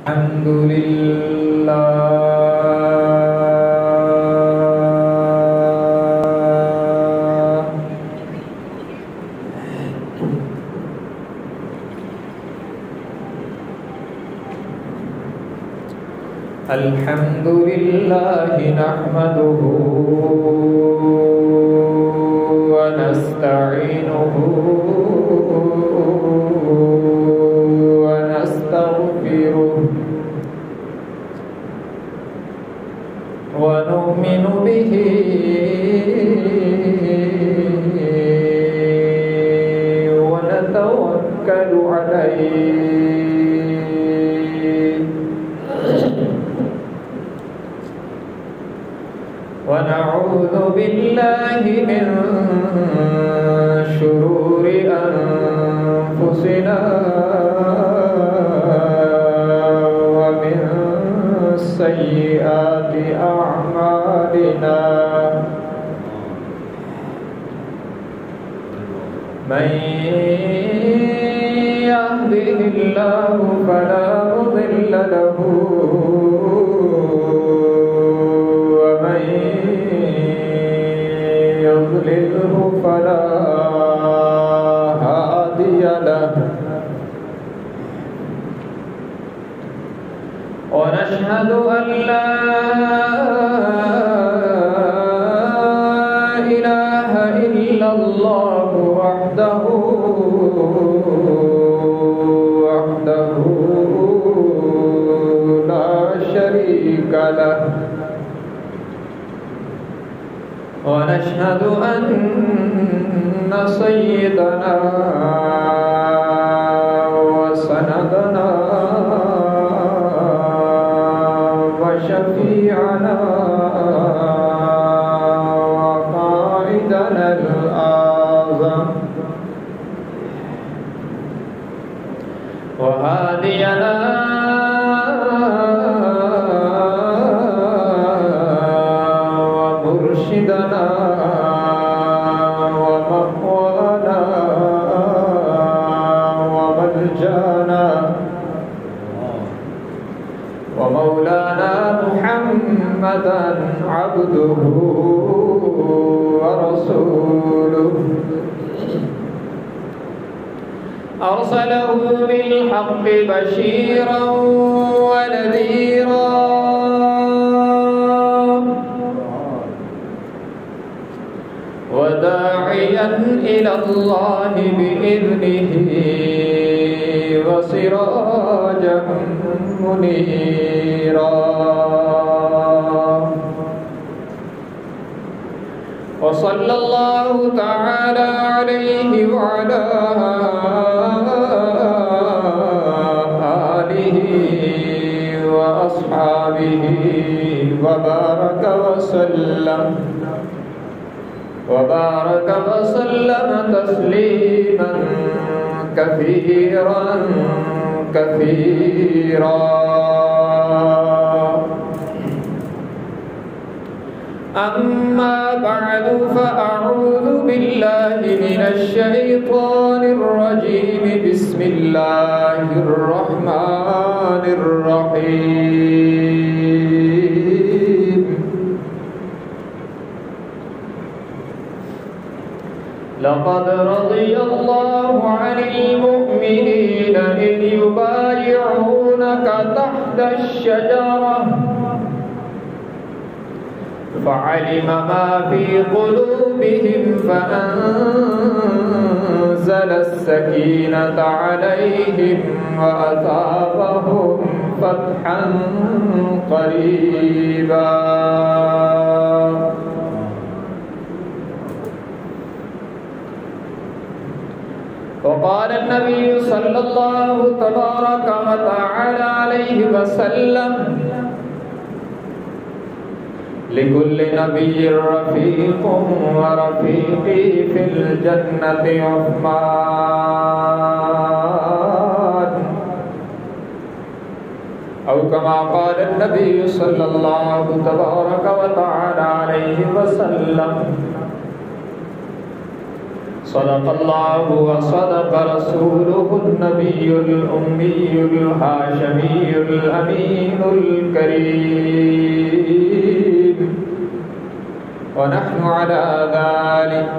الحمد لله الحمد لله نحمده ونستعينه ونستغفره ونؤمن به ونتوكل عليه ونعوذ بالله من شرور أنفسنا ومن سيئات أعمالنا من يهده الله فلا مضل له ومن يضلله فلا هادي له ونشهد أن لا إله إلا الله وحده لا شريك له ونشهد أن سيدنا وسندنا وشفيعنا وقائدنا الأعظم وهادينا ومرشدنا ومقوانا وملجانا ومولانا محمدا عبده ورسوله أرسله بالحق بشيرا ونذيرا وداعيا إلى الله بإذنه وسراجا منيرا وصلى الله تعالى عليه وعلى آله وأصحابه وبارك وسلم تسليما كثيرا كثيرا أما بعد فأعوذ بالله من الشيطان الرجيم بسم الله الرحمن الرحيم لقد رضي الله عن المؤمنين إذ يبايعونك تحت الشجرة فعلم ما في قلوبهم فأنزل السكينة عليهم وأثابهم فتحا قريبا وقال النبي صلى الله تبارك وتعالى عليه وسلم لكل نبي رفيق ورفيقي في الجنة عثمان أو كما قال النبي صلى الله تبارك وتعالى عليه وسلم صدق الله وصدق رسوله النبي الأمي الهاشمي الأمين الكريم ونحن على ذلك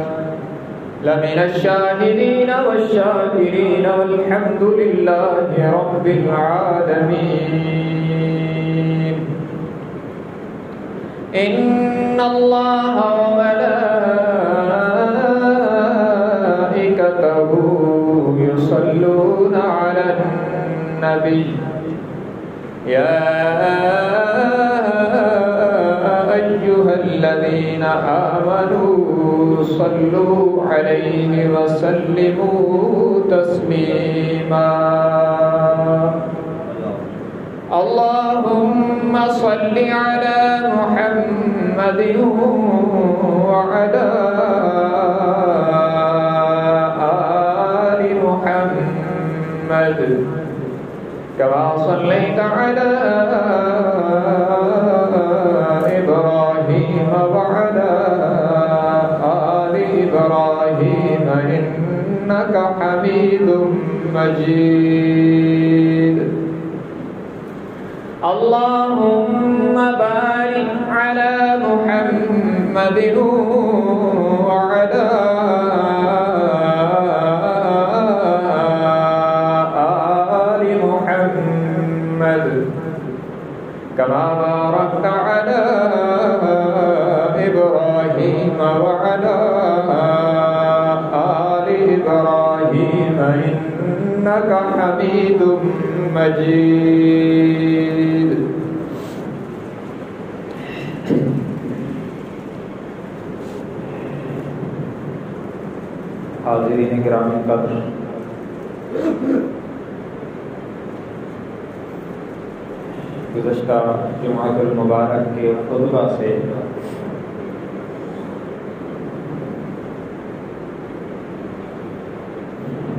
لمن الشاهدين والشاكرين والحمد لله رب العالمين إن الله وملائكته يصلون على النبي يا أيها الذين آمنوا صلوا عليه وسلموا تسليما اللهم صل على محمد وعلى آل محمد كما صليت على إبراهيم وعلى آل إبراهيم إنك حميد مجيد اللهم بارك على محمد وعلى آل محمد كما باركت على إبراهيم وعلى آل إبراهيم إنك حميد مجيد حاضرین گرامی قدر، گزشتہ جمعۃ المبارک کے خطبہ سے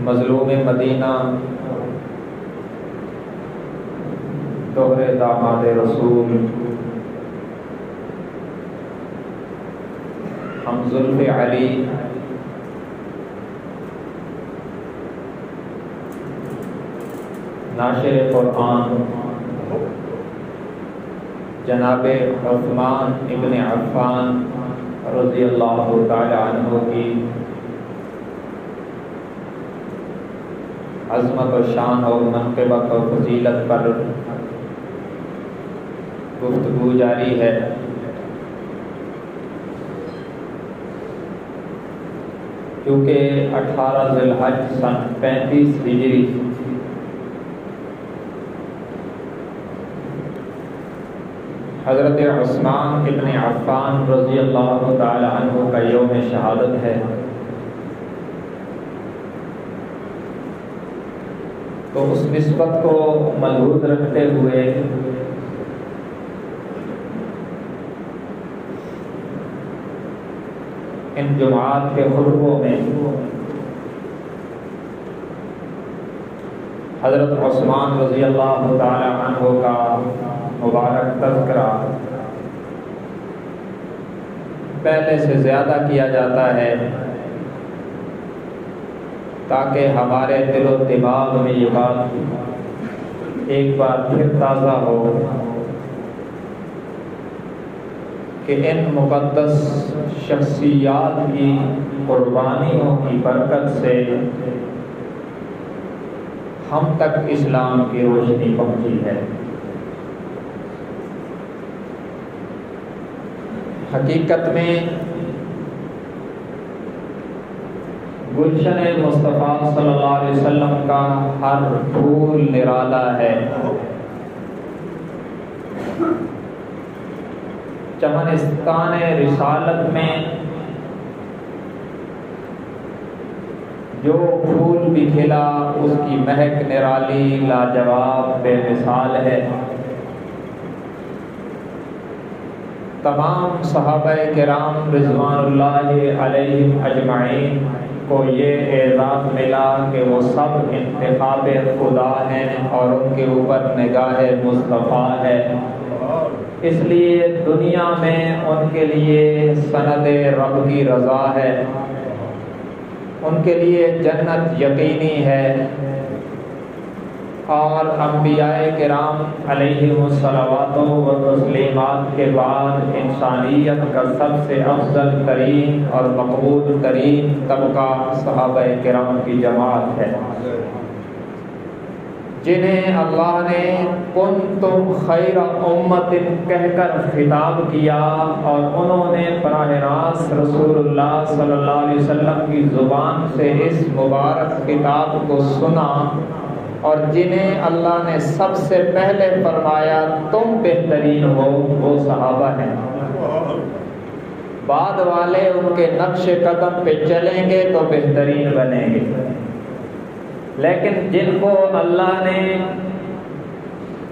مظلوم مدینہ دوہرے داماد رسول ہم زلف علی ناشر قرآن جناب عثمان ابن عفان رضی اللہ تعالی عنہ کی عظمت و شان اور منقبت و فضیلت پر گفتگو جاری ہے۔ کیونکہ 18 ذی الحج سن 35 ہجری حضرت عثمان ابن عفان رضی اللہ تعالی عنہ کا یوم شہادت ہے، تو اس نسبت کو ملحوظ رکھتے ہوئے ان جمعات کے خطبوں میں حضرت عثمان رضی اللہ تعالی عنہ کا مبارک تذکرہ پہلے سے زیادہ کیا جاتا ہے تاکہ ہمارے دل و دماغ میں یہ بات ایک بار پھر تازہ ہو کہ ان مقدس شخصیات کی قربانیوں کی برکت سے ہم تک اسلام کی روشنی پہنچی ہے۔ حقیقت میں گلشن مصطفیٰ صلی اللہ علیہ وسلم کا ہر پھول نرالا ہے، چمنستان رسالت میں جو پھول بھی کھلا اس کی مہک نرالی لاجواب بے مثال ہے۔ تمام صحابہ کرام رضوان اللہ علیہم اجمعین کو یہ اعزاز ملا کہ وہ سب انتخاب خدا ہیں اور ان کے اوپر نگاہ مصطفیٰ ہے، اس لیے دنیا میں ان کے لیے سند رب کی رضا ہے، ان کے لیے جنت یقینی ہے، اور انبیاء کرام علیہم الصلوات و تسلیمات کے بعد انسانیت کا سب سے افضل ترین اور مقبول ترین طبقہ صحابہ کرام کی جماعت ہے، جنہیں اللہ نے کنتم خیر امت کہہ کر خطاب کیا، اور انہوں نے براہ راست رسول اللہ صلی اللہ علیہ وسلم کی زبان سے اس مبارک خطاب کو سنا، اور جنہیں اللہ نے سب سے پہلے فرمایا تم بہترین ہو، وہ صحابہ ہیں۔ بعد والے ان کے نقش قدم پہ چلیں گے تو بہترین بنیں گے، لیکن جن کو اللہ نے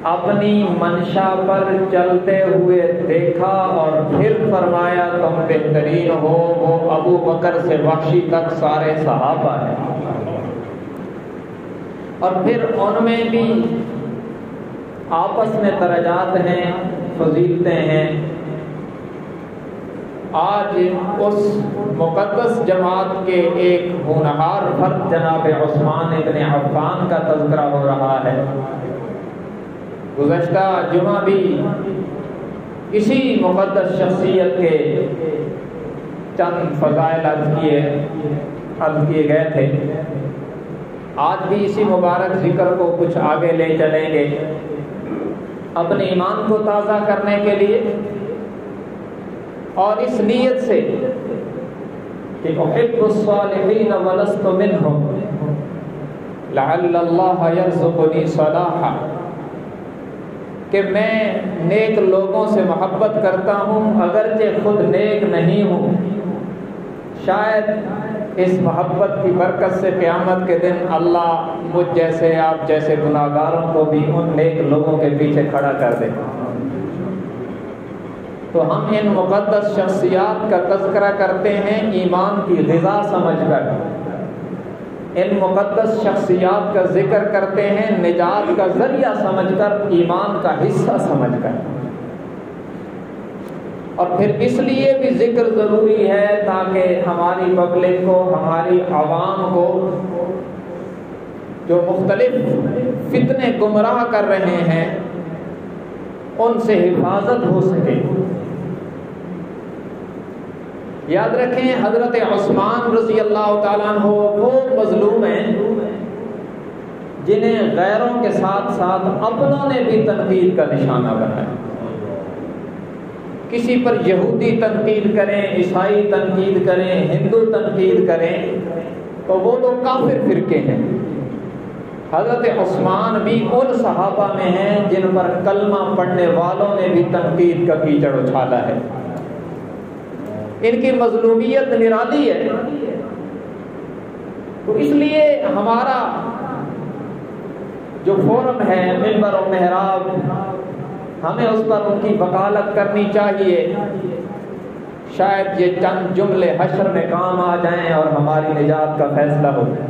اپنی منشا پر چلتے ہوئے دیکھا اور پھر فرمایا تم بہترین ہو، وہ ابو بکر سے وحشی تک سارے صحابہ ہیں۔ اور پھر ان میں بھی آپس میں درجات ہیں، فضیلتیں ہیں۔ آج اس مقدس جماعت کے ایک ہونہار فرد جناب عثمان ابن عفان کا تذکرہ ہو رہا ہے۔ گزشتہ جمعہ بھی اسی مقدس شخصیت کے چند فضائل عرض کیے گئے تھے۔ آج بھی اسی مبارک ذکر کو کچھ آگے لے چلیں گے، اپنے ایمان کو تازہ کرنے کے لیے، اور اس نیت سے کہ احب الصالحین ولست منہم لعل اللہ یرزقنی صلاحا، کہ میں نیک لوگوں سے محبت کرتا ہوں اگرچہ خود نیک نہیں ہوں، شاید اس محبت کی برکت سے قیامت کے دن اللہ مجھ جیسے آپ جیسے گناہگاروں کو بھی ان نیک لوگوں کے پیچھے کھڑا کر دے۔ تو ہم ان مقدس شخصیات کا تذکرہ کرتے ہیں ایمان کی غذا سمجھ کر، ان مقدس شخصیات کا ذکر کرتے ہیں نجات کا ذریعہ سمجھ کر، ایمان کا حصہ سمجھ کر۔ اور پھر اس لیے بھی ذکر ضروری ہے تاکہ ہماری پبلک کو، ہماری عوام کو جو مختلف فتنے گمراہ کر رہے ہیں ان سے حفاظت ہو سکے۔ یاد رکھیں حضرت عثمان رضی اللہ تعالیٰ عنہ وہ مظلوم ہیں جنہیں غیروں کے ساتھ ساتھ اپنوں نے بھی تنقید کا نشانہ بنایا۔ کسی پر یہودی تنقید کریں، عیسائی تنقید کریں، ہندو تنقید کریں تو وہ تو کافر فرقے ہیں۔ حضرت عثمان بھی ان صحابہ میں ہیں جن پر کلمہ پڑھنے والوں نے بھی تنقید کا کیچڑ اچھالا ہے۔ ان کی مظلومیت نرالی ہے، تو اس لیے ہمارا جو فورم ہے منبر و محراب، ہمیں اس پر ان کی وکالت کرنی چاہیے۔ شاید یہ چند جملے حشر میں کام آ جائیں اور ہماری نجات کا فیصلہ ہو جائے۔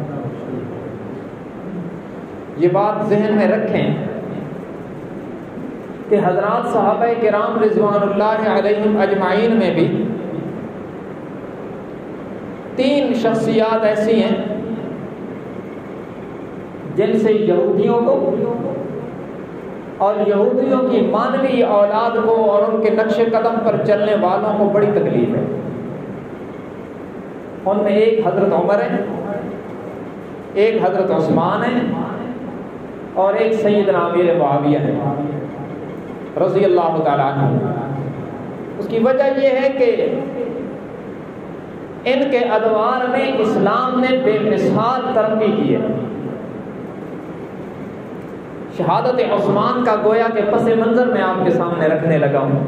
یہ بات ذہن میں رکھیں کہ حضرات صحابہ کرام رضوان اللہ علیہم اجمعین میں بھی 3 شخصیات ایسی ہیں جن سے یہودیوں کو اور یہودیوں کی مانوی اولاد کو اور ان کے نقش قدم پر چلنے والوں کو بڑی تکلیف ہے۔ ان میں ایک حضرت عمر ہے، ایک حضرت عثمان ہے، اور ایک سیدنا امیر معاویہ ہے رضی اللہ تعالیٰ عنہ۔ اس کی وجہ یہ ہے کہ ان کے ادوار میں اسلام نے بے مثال ترقی کی ہے۔ شہادت عثمان کا گویا کہ پس منظر میں آپ کے سامنے رکھنے لگا ہوں۔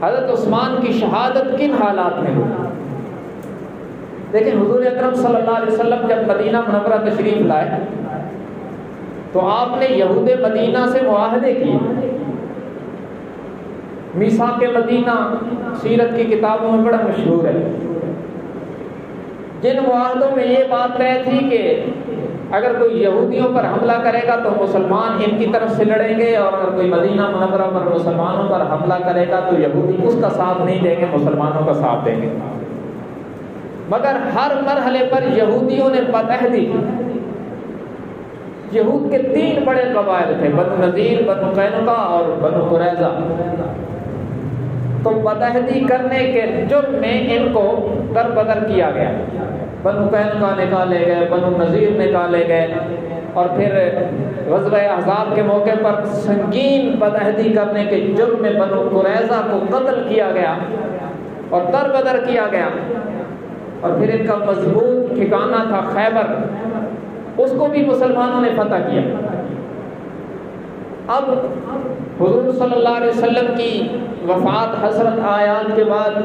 حضرت عثمان کی شہادت کن حالات میں ہوئی؟ لیکن حضور اکرم صلی اللہ علیہ وسلم جب مدینہ منورہ تشریف لائے تو آپ نے یہود مدینہ سے معاہدے کیے۔ میثاق مدینہ سیرت کی کتابوں میں بڑا مشہور ہے۔ جن معاہدوں میں یہ بات طے تھی کہ اگر کوئی یہودیوں پر حملہ کرے گا تو مسلمان ان کی طرف سے لڑیں گے، اور اگر کوئی مدینہ منورہ پر مسلمانوں پر حملہ کرے گا تو یہودی اس کا ساتھ نہیں دیں گے، مسلمانوں کا ساتھ دیں گے۔ مگر ہر مرحلے پر یہودیوں نے بدعہدی کی۔ یہود کے 3 بڑے قبائل تھے، بنو نذیر، بنو قینقاع اور بنو قریظہ۔ تو بدعہدی کرنے کے جرم میں ان کو در بدر کیا گیا۔ بنو قینقاع نکالے گئے، بنو نذیر نکالے گئے، اور پھر غزوہ احزاب کے موقع پر سنگین بدعہدی کرنے کے جرم میں بنو قریظہ کو قتل کیا گیا اور در بدر کیا گیا۔ اور پھر ان کا مضبوط ٹھکانہ تھا خیبر، اس کو بھی مسلمانوں نے فتح کیا۔ اب حضور صلی اللہ علیہ وسلم کی وفات حسرت آیات کے بعد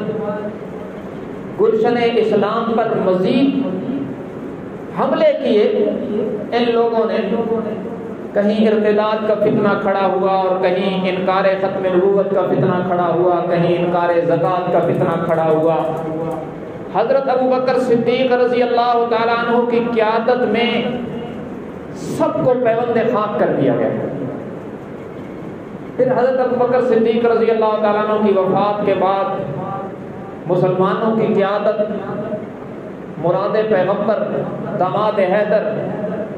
گلشن اسلام پر مزید حملے کیے ان لوگوں نے۔ کہیں ارتداد کا فتنہ کھڑا ہوا اور کہیں انکار ختم نبوت کا فتنہ کھڑا ہوا، کہیں انکار زکوٰۃ کا فتنہ کھڑا ہوا۔ حضرت ابوبکر صدیق رضی اللہ تعالیٰ عنہ کی قیادت میں سب کو پیوند خاک کر دیا گیا۔ پھر حضرت ابوبکر صدیق رضی اللہ تعالیٰ عنہ کی وفات کے بعد مسلمانوں کی قیادت مراد پیغمبر داماد حیدر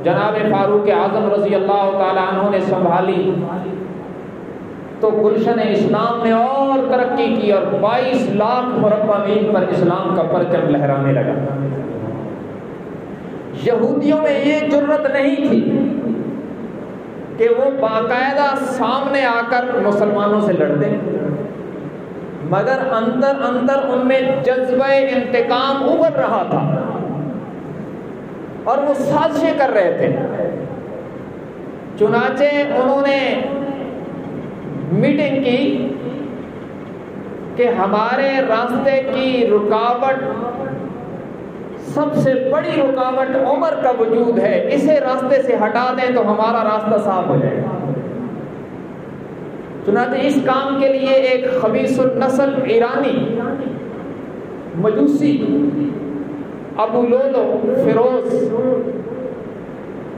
جناب فاروق اعظم رضی اللہ تعالیٰ عنہ نے سنبھالی، تو گلشن اسلام نے اور ترقی کی اور 22 لاکھ مربع میل پر اسلام کا پرچم لہرانے لگا۔ یہودیوں میں یہ جرت نہیں تھی کہ وہ باقاعدہ سامنے آ کر مسلمانوں سے لڑتے، مگر اندر اندر ان میں جذبہ انتقام ابھر رہا تھا اور وہ سازشیں کر رہے تھے۔ چنانچہ انہوں نے میٹنگ کی کہ ہمارے راستے کی رکاوٹ، سب سے بڑی رکاوٹ عمر کا وجود ہے، اسے راستے سے ہٹا دیں تو ہمارا راستہ صاف ہو جائے گا۔ چنانچہ اس کام کے لیے ایک خبیث النسل ایرانی مجوسی ابو لولو فیروز،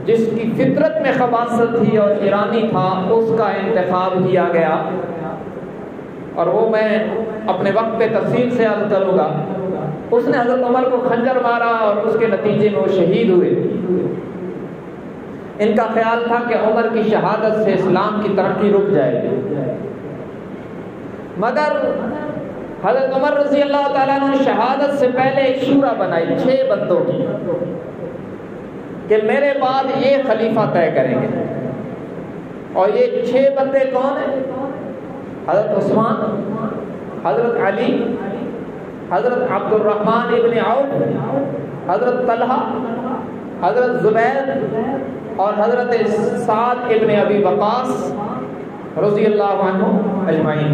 جس کی فطرت میں خباثت تھی اور ایرانی تھا، اس کا انتخاب کیا گیا۔ اور وہ میں اپنے وقت پہ تفصیل سے عرض کروں گا۔ اس نے حضرت عمر کو خنجر مارا اور اس کے نتیجے میں وہ شہید ہوئے۔ ان کا خیال تھا کہ عمر کی شہادت سے اسلام کی ترقی رک جائے گی، مگر حضرت عمر رضی اللہ تعالیٰ نے شہادت سے پہلے ایک شورا بنائی 6 بندوں کی کہ میرے بعد یہ خلیفہ طے کریں گے۔ اور یہ 6 بندے کون ہیں؟ حضرت عثمان، حضرت علی، حضرت عبد الرحمن ابن عوف، حضرت طلحہ، حضرت زبیر اور حضرت سعد ابن ابی وقاص رضی اللہ عنہ اجمعین۔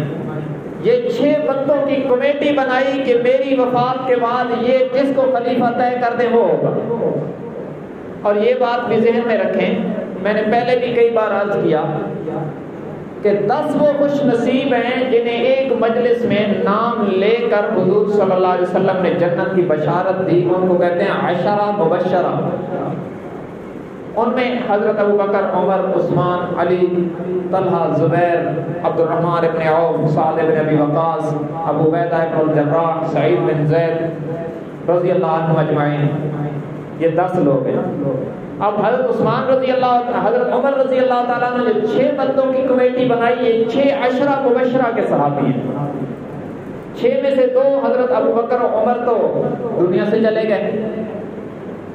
یہ 6 بندوں کی کمیٹی بنائی کہ میری وفات کے بعد یہ جس کو خلیفہ طے کر دے وہ ہوگا۔ اور یہ بات بھی ذہن میں رکھیں، میں نے پہلے بھی کئی بار عرض کیا کہ 10 وہ خوش نصیب ہیں جنہیں ایک مجلس میں نام لے کر حضور صلی اللہ علیہ وسلم نے جنت کی بشارت دی، ان کو کہتے ہیں 10 مبشرہ۔ ان میں حضرت ابوبکر، عمر، عثمان، علی، طلحہ، زبیر، عبد الرحمن ابن عوف، سعد ابن ابی وقاص، ابو عبیدہ ابن الجراح، سعید بن زید رضی اللہ عنہ اجمعین، یہ 10 لوگ ہیں۔ اب حضرت عثمان رضی اللہ، حضرت عمر رضی اللہ تعالیٰ نے جو 6 بندوں کی کمیٹی بنائی، یہ 6 10 مبشرہ کے صحابی ہیں۔ 6 میں سے 2 حضرت ابوبکر اور عمر تو دنیا سے چلے گئے،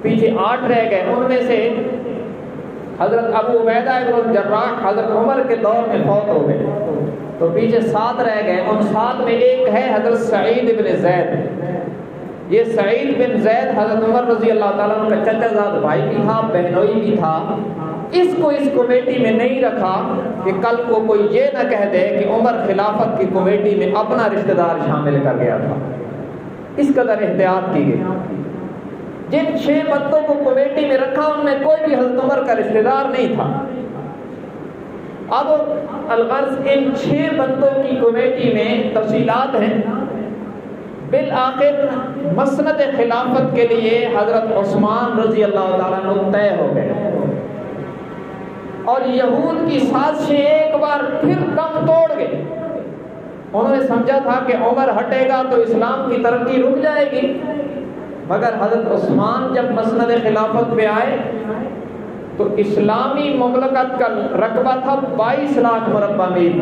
پیچھے 8 رہ گئے۔ ان میں سے حضرت ابو عبیدہ ابن الجراح حضرت عمر کے دور میں فوت ہو گئے، تو پیچھے 7 رہ گئے۔ ان 7 میں ایک ہے حضرت سعید بن زید۔ یہ سعید بن زید حضرت عمر رضی اللہ تعالیٰ عنہ کا چچا زاد بھائی بھی تھا، بہنوئی بھی تھا۔ اس کو اس کمیٹی میں نہیں رکھا کہ کل کو کوئی یہ نہ کہہ دے کہ عمر خلافت کی کمیٹی میں اپنا رشتہ دار شامل کر گیا تھا، اس قدر احتیاط کی گئی۔ جن 6 بندوں کو کمیٹی میں رکھا ان میں کوئی بھی حضرت عمر کا رشتہ دار نہیں تھا۔ اب الغرض ان 6 بندوں کی کمیٹی میں تفصیلات ہیں۔ بالآخر مسند خلافت کے لیے حضرت عثمان رضی اللہ تعالیٰ عنہ طے ہو گئے، اور یہود کی سازشیں ایک بار پھر دم توڑ گئے۔ انہوں نے سمجھا تھا کہ عمر ہٹے گا تو اسلام کی ترقی رک جائے گی، مگر حضرت عثمان جب مسند خلافت پہ آئے تو اسلامی مملکت کا رقبہ تھا 22 لاکھ مربع میل.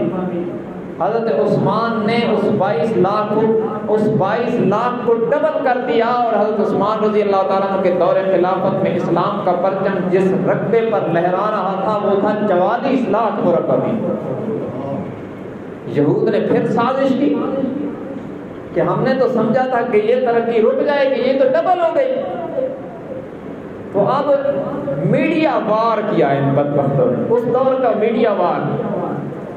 حضرت عثمان نے اس 22 لاکھ کو ڈبل کر دیا، اور حضرت عثمان رضی اللہ تعالیٰ عنہ کے دور خلافت میں اسلام کا پرچم جس رقبے پر لہرا رہا تھا وہ تھا 44 لاکھ مربع میل. یہود نے پھر سازش کی کہ ہم نے تو سمجھا تھا کہ یہ ترقی رک جائے گی، یہ تو ڈبل ہو گئی. تو اب میڈیا وار کیا ان بدبختوں نے، اس دور کا میڈیا وار.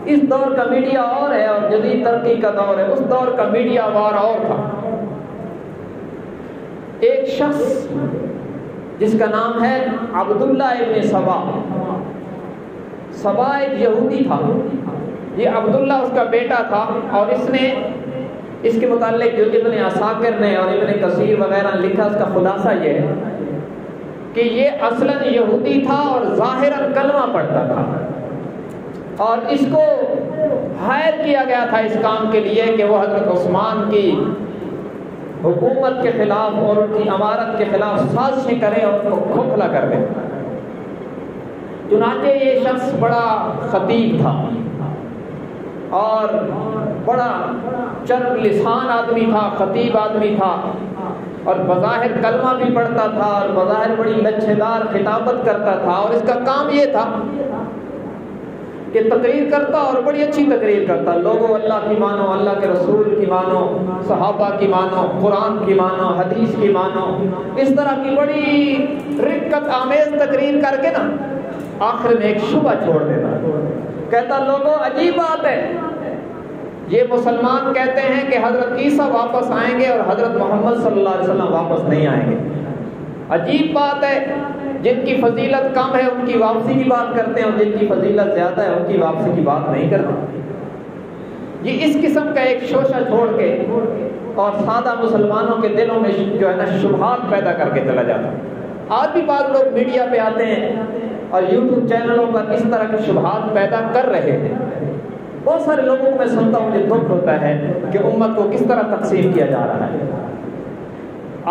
اس دور کا میڈیا اور ہے اور جدید ترقی کا دور ہے، اس دور کا میڈیا وار اور تھا. ایک شخص جس کا نام ہے عبداللہ ابن سبا. سبا ایک یہودی تھا، یہ عبداللہ اس کا بیٹا تھا، اور اس کے متعلق جو ابن عساکر نے اور ابن کثیر وغیرہ نے لکھا اس کا خلاصہ یہ ہے کہ یہ اصلاً یہودی تھا اور ظاہراً کلمہ پڑھتا تھا، اور اس کو ہائر کیا گیا تھا اس کام کے لیے کہ وہ حضرت عثمان کی حکومت کے خلاف اور ان کی امارت کے خلاف سازشیں کرے اور ان کو کھوکھلا کر دے. چنانچہ یہ شخص بڑا خطیب تھا اور بڑا چرب لسان آدمی تھا، خطیب آدمی تھا، اور بظاہر کلمہ بھی پڑھتا تھا اور بظاہر بڑی لچھےدار خطابت کرتا تھا. اور اس کا کام یہ تھا کہ تقریر کرتا اور بڑی اچھی تقریر کرتا. لوگوں اللہ کی مانو، اللہ کے رسول کی مانو، صحابہ کی مانو، قرآن کی مانو، حدیث کی مانو. اس طرح کی بڑی رقت آمیز تقریر کر کے نا آخر میں ایک شبہ چھوڑ دیتا. کہتا لوگوں عجیب بات ہے، یہ مسلمان کہتے ہیں کہ حضرت عیسیٰ واپس آئیں گے اور حضرت محمد صلی اللہ علیہ وسلم واپس نہیں آئیں گے. عجیب بات ہے، جن کی فضیلت کم ہے ان کی واپسی کی بات کرتے ہیں اور جن کی فضیلت زیادہ ہے ان کی واپسی کی بات نہیں کرتے. یہ اس قسم کا ایک شوشہ چھوڑ کے اور سادہ مسلمانوں کے دلوں میں جو ہے نا شبہات پیدا کر کے چلا جاتا. آج بھی بعض لوگ میڈیا پہ آتے ہیں اور یوٹیوب چینلوں پر اس طرح کے شبہات پیدا کر رہے ہیں. بہت سارے لوگوں کو میں سنتا ہوں، مجھے دکھ ہوتا ہے کہ امت کو کس طرح تقسیم کیا جا رہا ہے.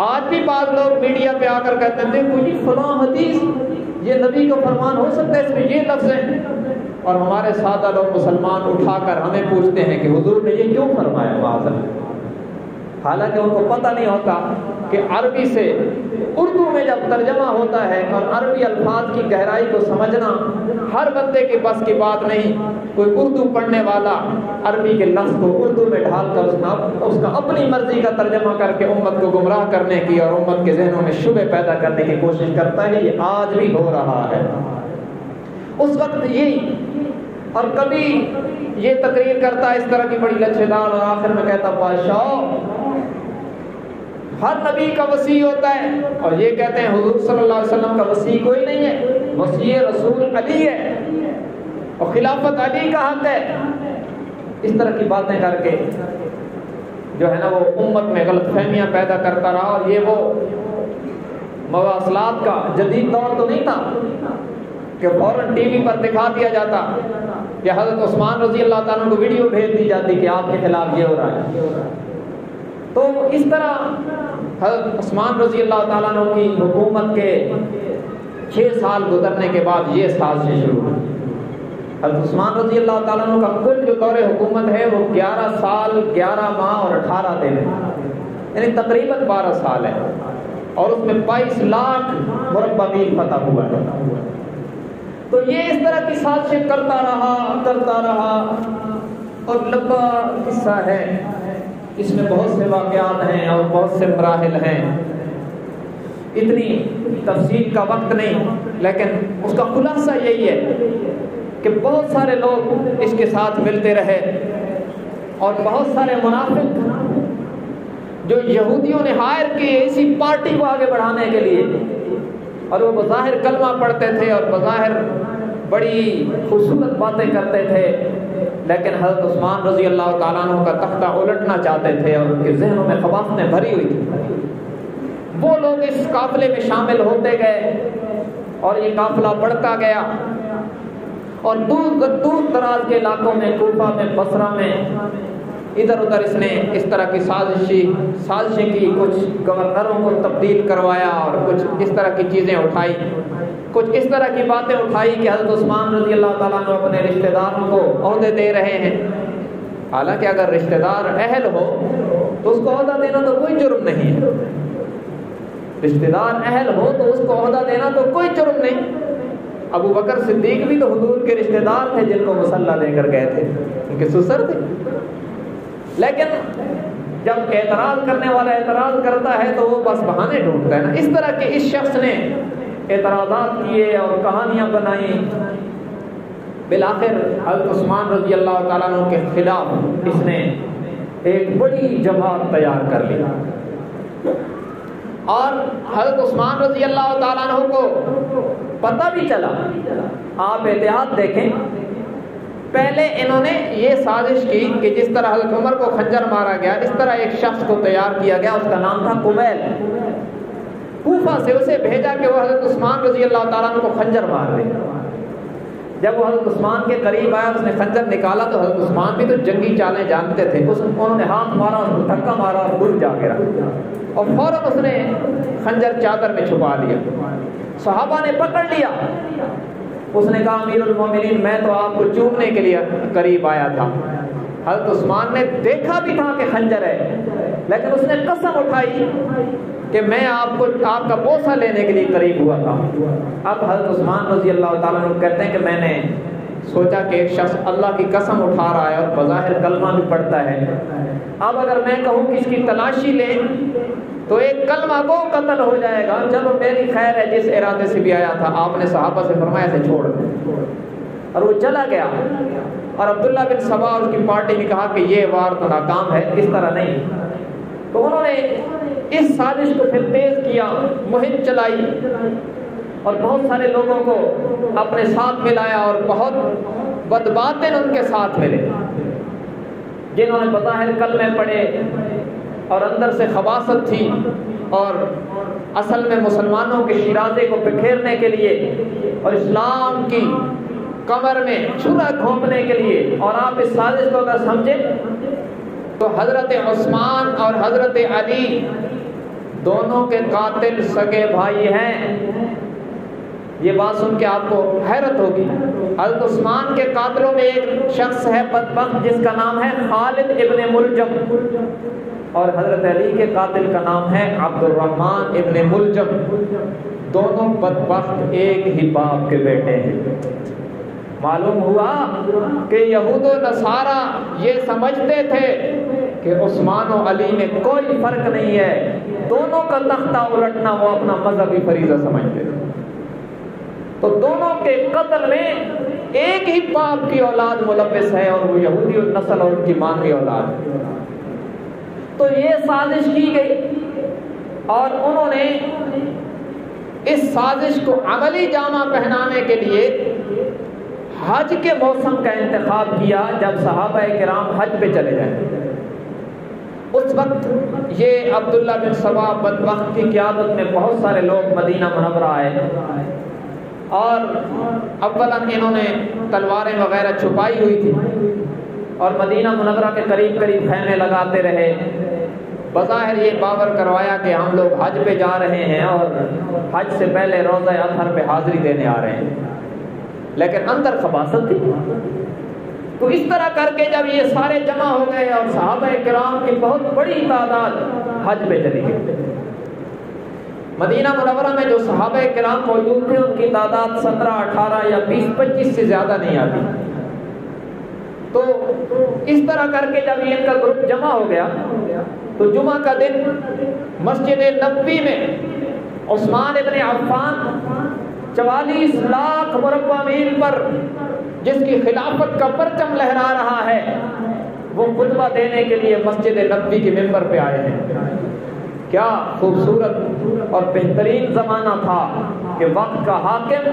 آج بھی بعض لوگ میڈیا پہ آ کر کہتے ہیں دیکھو یہ فلاں حدیث یہ نبی کا فرمان ہو سکتا ہے، اس میں یہ لفظ ہیں، اور ہمارے سادہ لوگ مسلمان اٹھا کر ہمیں پوچھتے ہیں کہ حضور نے یہ کیوں فرمایا معاذ. حالانکہ ان کو پتہ نہیں ہوتا کہ عربی سے اردو میں جب ترجمہ ہوتا ہے اور عربی الفاظ کی گہرائی کو سمجھنا ہر بندے کے بس کی بات نہیں. کوئی اردو پڑھنے والا عربی کے لفظ کو اردو میں ڈھال کر اس کا اپنی مرضی کا ترجمہ کر کے امت کو گمراہ کرنے کی اور امت کے ذہنوں میں شبہ پیدا کرنے کی کوشش کرتا ہے. یہ آج بھی ہو رہا ہے. اس وقت یہی، اور کبھی یہ تقریر کرتا اس طرح کی بڑی لچھےدار اور آخر میں کہتا بادشاہ ہر نبی کا وصی ہوتا ہے، اور یہ کہتے ہیں حضور صلی اللہ علیہ وسلم کا وصی کوئی نہیں ہے، وصی رسول علی ہے اور خلافت علی کا حق ہے. اس طرح کی باتیں کر کے جو ہے نا وہ امت میں غلط فہمیاں پیدا کرتا رہا. اور یہ وہ مواصلات کا جدید دور تو نہیں تھا کہ فوراً ٹی وی پر دکھا دیا جاتا کہ حضرت عثمان رضی اللہ تعالیٰ کو ویڈیو بھیج دی جاتی کہ آپ کے خلاف یہ ہو رہا ہے. تو اس طرح حضرت عثمان رضی اللہ تعالیٰ عنہ کی حکومت کے 6 سال گزرنے کے بعد یہ سازشیں شروع ہوئی. حضرت عثمان رضی اللہ تعالیٰ عنہ کا کل جو دور حکومت ہے وہ 11 سال 11 ماہ اور 18 دن ہے، یعنی تقریباً 12 سال ہے، اور اس میں 22 لاکھ مربع میل فتح ہوا ہے. تو یہ اس طرح کی سازشیں کرتا رہا اور لمبا قصہ ہے. اس میں بہت سے واقعات ہیں اور بہت سے مراحل ہیں. اتنی تفصیل کا وقت نہیں، لیکن اس کا خلاصہ یہی ہے کہ بہت سارے لوگ اس کے ساتھ ملتے رہے اور بہت سارے منافق جو یہودیوں نے ہائر کی اسی پارٹی کو آگے بڑھانے کے لیے، اور وہ بظاہر کلمہ پڑھتے تھے اور بظاہر بڑی خوبصورت باتیں کرتے تھے، لیکن حضرت عثمان رضی اللہ تعالیٰ عنہ کا تختہ الٹنا چاہتے تھے اور ان کے ذہنوں میں خباثتیں بھری ہوئی تھی. وہ لوگ اس قافلے میں شامل ہوتے گئے اور یہ قافلہ بڑھتا گیا اور دور دراز کے علاقوں میں، کوفہ میں، بصرہ میں ادھر ادھر اس نے اس طرح کی سازشیں کی، کچھ گورنروں کو تبدیل کروایا اور کچھ اس طرح کی چیزیں اٹھائی، کچھ اس طرح کی باتیں اٹھائی کہ حضرت عثمان رضی اللہ تعالیٰ عنہ اپنے رشتہ داروں کو عہدے دے رہے ہیں۔ حالانکہ اگر رشتہ دار اہل ہو تو اس کو عہدہ دینا تو کوئی جرم نہیں ہے، رشتہ دار اہل ہو تو اس کو عہدہ دینا تو کوئی جرم نہیں۔ ابو بکر صدیق بھی تو حضور کے رشتہ دار تھے جن کو مسلح دے کر گئے تھے، ان کے سسر تھے۔ لیکن جب اعتراض کرنے والا اعتراض کرتا ہے تو وہ بس بہانے ڈھونڈتا ہے نا۔ اس طرح کے اس شخص نے اعتراضات کیے اور کہانیاں بنائیں، بالآخر حضرت عثمان رضی اللہ تعالیٰ عنہ کے خلاف اس نے ایک بڑی جماعت تیار کر لی، اور حضرت عثمان رضی اللہ تعالیٰ عنہ کو پتہ بھی چلا۔ آپ احتیاط دیکھیں، پہلے انہوں نے یہ سازش کی کہ جس طرح حضرت عمر کو خنجر مارا گیا، اس طرح ایک شخص کو تیار کیا گیا، اس کا نام تھا کمیل، کوفہ سے اسے بھیجا کہ وہ حضرت عثمان رضی اللہ تعالیٰ عنہ کو خنجر مار دے۔ جب وہ حضرت عثمان کے قریب آیا، اس نے خنجر نکالا تو حضرت عثمان بھی تو جنگی چالیں جانتے تھے، انہوں نے ہاتھ مارا، اس کو دھکا مارا اور گر جا گرا، اور فوراً اس نے خنجر چادر میں چھپا لیا۔ صحابہ نے پکڑ لیا، اس نے کہا امیر المومنین میں تو آپ کو چومنے کے لیے قریب آیا تھا۔ حضرت عثمان نے دیکھا بھی تھا کہ خنجر ہے، لیکن اس نے قسم اٹھائی کہ میں آپ کا بوسہ لینے کے لیے قریب ہوا تھا۔ اب حضرت عثمان رضی اللہ تعالیٰ عنہ کہتے ہیں کہ میں نے سوچا کہ ایک شخص اللہ کی قسم اٹھا رہا ہے اور بظاہر کلمہ بھی پڑھتا ہے، اب اگر میں کہوں کہ اس کی تلاشی لیں تو ایک کلمہ کو قتل ہو جائے گا، چلو میری خیر ہے، جس ارادے سے بھی آیا تھا۔ آپ نے صحابہ سے فرمایا اسے چھوڑ دیں، اور وہ چلا گیا۔ اور عبداللہ بن سبا اور اس کی پارٹی نے کہا کہ یہ وار تو ناکام ہے، اس طرح نہیں۔ تو انہوں نے اس سازش کو پھر تیز کیا، مہم چلائی اور بہت سارے لوگوں کو اپنے ساتھ ملایا، اور بہت بدباطن ان کے ساتھ ملے جنہوں نے بظاہر کلمے پڑھے اور اندر سے خباثت تھی، اور اصل میں مسلمانوں کے شیرازے کو بکھیرنے کے لیے اور اسلام کی کمر میں چھرا گھونپنے کے لیے۔ اور آپ اس سازش کو اگر سمجھیں تو حضرت عثمان اور حضرت علی دونوں کے قاتل سگے بھائی ہیں۔ یہ بات سن کے آپ کو حیرت ہوگی، حضرت عثمان کے قاتلوں میں ایک شخص ہے بدبخت جس کا نام ہے خالد ابن ملجم، اور حضرت علی کے قاتل کا نام ہے عبد الرحمن ابن ملجم۔ دونوں بدبخت ایک ہی باپ کے بیٹے ہیں۔ معلوم ہوا کہ یہود و نصارہ یہ سمجھتے تھے کہ عثمان و علی میں کوئی فرق نہیں ہے، دونوں کا تختہ الٹنا وہ اپنا مذہبی فریضہ سمجھتے تھے۔ تو دونوں کے قتل میں ایک ہی باپ کی اولاد ملوث ہے، اور وہ یہودی النسل اور ان کی ماں کی اولاد ہے۔ تو یہ سازش کی گئی، اور انہوں نے اس سازش کو عملی جامہ پہنانے کے لیے حج کے موسم کا انتخاب کیا، جب صحابہ کرام حج پہ چلے جائیں۔ اس وقت یہ عبداللہ بن سبا بدبخت کی قیادت میں بہت سارے لوگ مدینہ منورہ آئے، اور اولاً انہوں نے تلواریں وغیرہ چھپائی ہوئی تھی، اور مدینہ منورہ کے قریب قریب خیمے لگاتے رہے، بظاہر یہ باور کروایا کہ ہم لوگ حج پہ جا رہے ہیں اور حج سے پہلے روزہ اطہر پہ حاضری دینے آ رہے ہیں، لیکن اندر خباثت تھی۔ تو اس طرح کر کے جب یہ سارے جمع ہو گئے اور صحابہ کرام کی بہت بڑی تعداد حج پہ چلی گئی، مدینہ منورہ میں جو صحابہ کرام موجود تھے ان کی تعداد 17، 18 یا 20، 25 سے زیادہ نہیں آتی۔ تو اس طرح کر کے جب ان کا گروپ جمع ہو گیا تو جمعہ کا دن مسجد نبوی میں عثمان ابن عفان 44 لاکھ مربع میل پر جس کی خلافت کا پرچم لہرا رہا ہے، وہ خطبہ دینے کے لیے مسجد نبوی کے ممبر پہ آئے ہیں۔ کیا خوبصورت اور بہترین زمانہ تھا کہ وقت کا حاکم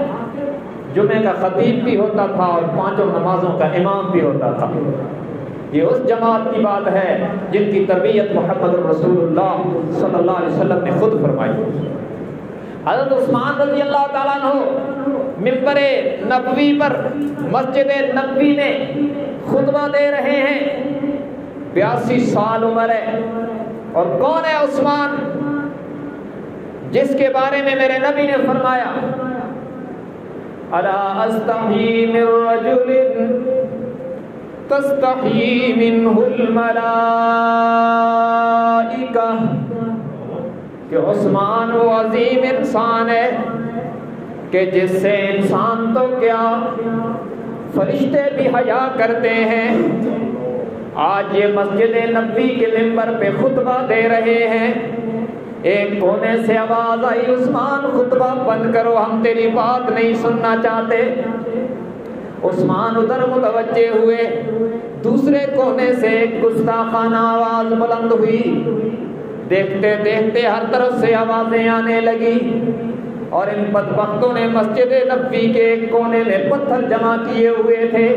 جمعے کا خطیب بھی ہوتا تھا اور 5 نمازوں کا امام بھی ہوتا تھا۔ یہ اس جماعت کی بات ہے جن کی تربیت محمد رسول اللہ صلی اللہ علیہ وسلم نے خود فرمائی۔ حضرت عثمان رضی اللہ تعالیٰ عنہ ممبر نبوی پر مسجد نبوی میں خطبہ دے رہے ہیں، 82 سال عمر ہے. اور کون ہے عثمان جس کے بارے میں میرے نبی نے فرمایا الا استحی من رجل تستحی منہ الملائکہ، کہ عثمان وہ عظیم انسان ہے کہ جس سے انسان تو کیا فرشتے بھی حیا کرتے ہیں. آج یہ مسجد نبوی کے منبر پہ خطبہ دے رہے ہیں، ایک کونے سے آواز آئی عثمان خطبہ بند کرو، ہم تیری بات نہیں سننا چاہتے. عثمان ادھر متوجہ ہوئے، دوسرے کونے سے ایک گستاخانہ آواز بلند ہوئی. دیکھتے دیکھتے ہر طرف سے آوازیں آنے لگی اور ان بدبختوں نے مسجد نبوی کے ایک کونے میں پتھر جمع کیے ہوئے تھے.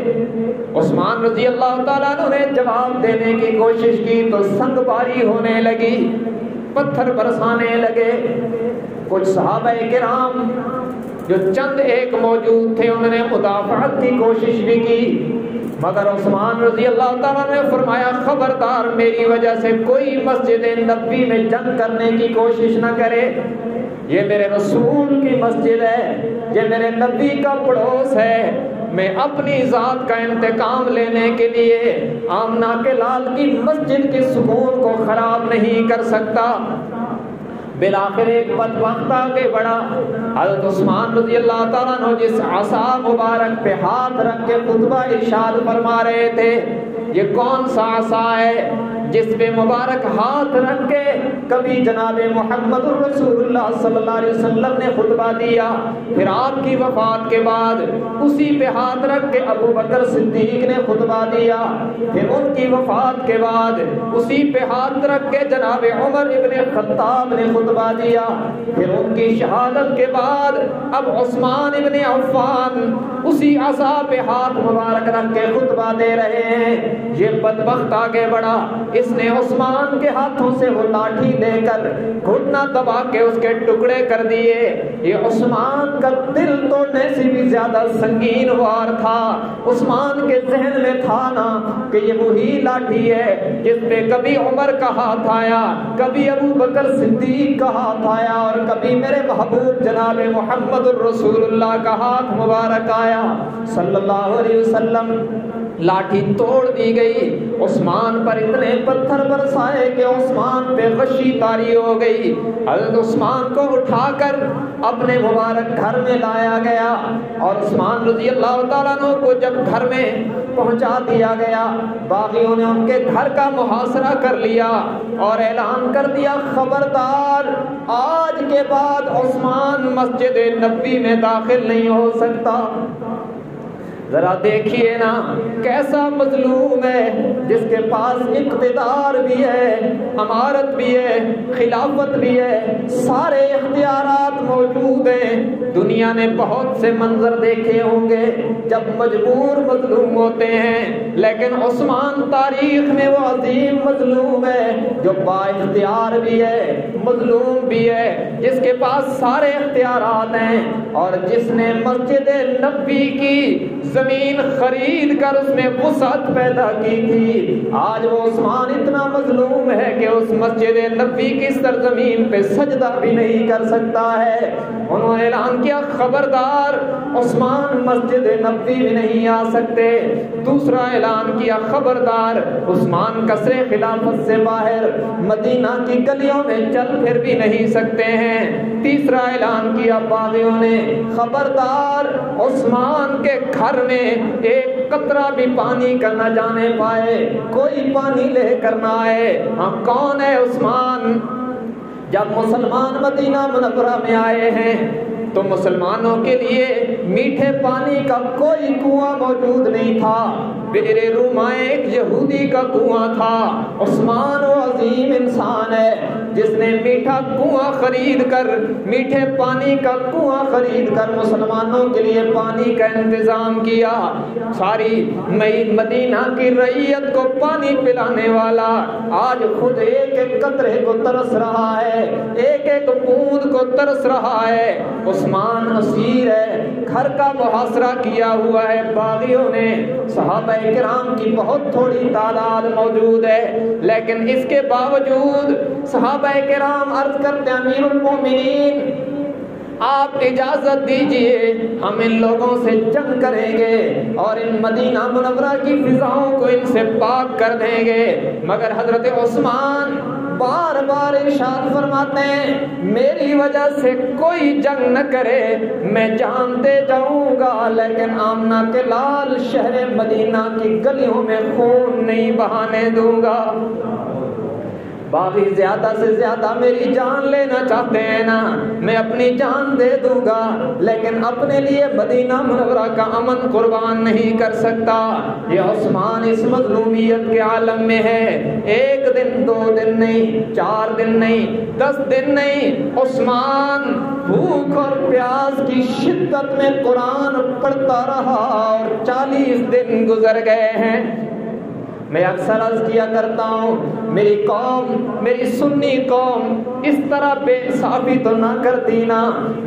عثمان رضی اللہ تعالیٰ عنہ نے جواب دینے کی کوشش کی تو سنگ باری ہونے لگی، پتھر برسانے لگے. کچھ صحابہ کرام جو چند ایک موجود تھے انہوں نے مدافعت کی کوشش بھی کی، مگر عثمان رضی اللہ تعالیٰ نے فرمایا خبردار میری وجہ سے کوئی مسجد نبوی میں جنگ کرنے کی کوشش نہ کرے. یہ میرے رسول کی مسجد ہے، یہ میرے نبی کا پڑوس ہے. میں اپنی ذات کا انتقام لینے کے لیے آمنہ کے لال کی مسجد کے سکون کو خراب نہیں کر سکتا. بالآخر ایک بدبخت آگے بڑھا. حضرت عثمان رضی اللہ تعالیٰ عنہ جس عصا مبارک پہ ہاتھ رکھ کے خطبہ ارشاد فرما رہے تھے، یہ کون سا عصا ہے جس پہ مبارک ہاتھ رکھ کے کبھی جناب محمد رسول اللہ صلی اللہ علیہ وسلم نے خطبہ دیا، پھر آپ کی وفات کے بعد اسی پہ ہاتھ رکھ کے ابو بکر صدیق نے خطبہ دیا، پھر ان کی وفات کے بعد اسی پہ ہاتھ رکھ کے جناب عمر ابن خطاب نے خطبہ دیا، پھر ان کی شہادت کے بعد اب عثمان ابن عفان اسی عصا پہ ہاتھ مبارک رکھ کے خطبہ دے رہے ہیں. یہ بدبخت آگے بڑھا، اس نے عثمان کے ہاتھوں سے وہ لاٹھی لے کر گھٹنا دبا کے اس کے ٹکڑے کر دیے. یہ عثمان کا دل توڑنے سے بھی زیادہ سنگین وار تھا. عثمان کے ذہن میں تھا نا کہ یہ وہی لاٹھی ہے جس پہ کبھی عمر کا ہاتھ آیا، کبھی ابو بکر صدیق کا ہاتھ آیا اور کبھی میرے محبوب جناب محمد الرسول اللہ کا ہاتھ مبارک آیا صلی اللہ علیہ وسلم. لاٹھی توڑ دی گئی، عثمان پر اتنے پتھر برسائے کہ عثمان پہ غشی طاری ہو گئی. حضرت عثمان کو اٹھا کر اپنے مبارک گھر میں لایا گیا اور عثمان رضی اللہ تعالیٰ عنہ کو جب گھر میں پہنچا دیا گیا، باغیوں نے ان کے گھر کا محاصرہ کر لیا اور اعلان کر دیا خبردار آج کے بعد عثمان مسجد نبوی میں داخل نہیں ہو سکتا. ذرا دیکھیے نا کیسا مظلوم ہے جس کے پاس اقتدار بھی ہے، امارت بھی ہے، خلافت بھی ہے، سارے اختیارات موجود ہیں. دنیا نے بہت سے منظر دیکھے ہوں گے جب مجبور مظلوم ہوتے ہیں، لیکن عثمان تاریخ میں وہ عظیم مظلوم ہے جو با اختیار بھی ہے، مظلوم بھی ہے، جس کے پاس سارے اختیارات ہیں اور جس نے مسجد نبوی کی زمین خرید کر اس میں وسعت پیدا کی تھی. آج وہ عثمان اتنا مظلوم ہے کہ اس مسجد نبوی کی سرزمین پہ سجدہ بھی نہیں کر سکتا ہے. انہوں نے اعلان کیا خبردار عثمان مسجد نبوی میں نہیں آ سکتے. دوسرا اعلان کیا خبردار عثمان قصر خلافت سے باہر مدینہ کی گلیوں میں چل پھر بھی نہیں سکتے ہیں. تیسرا اعلان کیا باغیوں نے خبردار عثمان کے گھر میں ایک قطرہ بھی پانی کا نہ جانے پائے، کوئی پانی لے کر نہ آئے. ہاں کون ہے عثمان؟ جب مسلمان مدینہ منورہ میں آئے ہیں تو مسلمانوں کے لیے میٹھے پانی کا کوئی کنواں موجود نہیں تھا. بئر روما ایک یہودی کا کنواں تھا. عثمان وہ عظیم انسان ہے جس نے میٹھا کنواں خرید کر، میٹھے پانی کا کنواں خرید کر مسلمانوں کے لیے پانی کا انتظام کیا. ساری مدینہ کی رعیت کو پانی پلانے والا آج خود ایک ایک قطرے کو ترس رہا ہے، ایک ایک بوند کو ترس رہا ہے. عثمان اسیر ہے، گھر شہر کا محاصرہ کیا ہوا ہے باغیوں نے، صحابہ کرام کی بہت تھوڑی تعداد موجود ہے، لیکن اس کے باوجود صحابہ کرام عرض کرتے ہیں امیر المومنین آپ اجازت دیجئے ہم ان لوگوں سے جنگ کریں گے اور ان مدینہ منورہ کی فضاؤں کو ان سے پاک کر دیں گے، مگر حضرت عثمان بار بار ارشاد فرماتے ہیں میری وجہ سے کوئی جنگ نہ کرے، میں جان دے جاؤں گا لیکن آمنہ کے لال شہر مدینہ کی گلیوں میں خون نہیں بہانے دوں گا۔ باغی زیادہ سے زیادہ میری جان لینا چاہتے ہیں نا، میں اپنی جان دے دوں گا لیکن اپنے لیے مدینہ منورہ کا امن قربان نہیں کر سکتا۔ یہ عثمان اس مظلومیت کے عالم میں ہے، ایک دن 2 دن نہیں، 4 دن نہیں، 10 دن نہیں، عثمان بھوک اور پیاس کی شدت میں قرآن پڑھتا رہا اور 40 دن گزر گئے ہیں۔ میں اکثر عرض کیا کرتا ہوں میری قوم، میری سنی قوم اس طرح بے انصافی تو نہ کرتی نا۔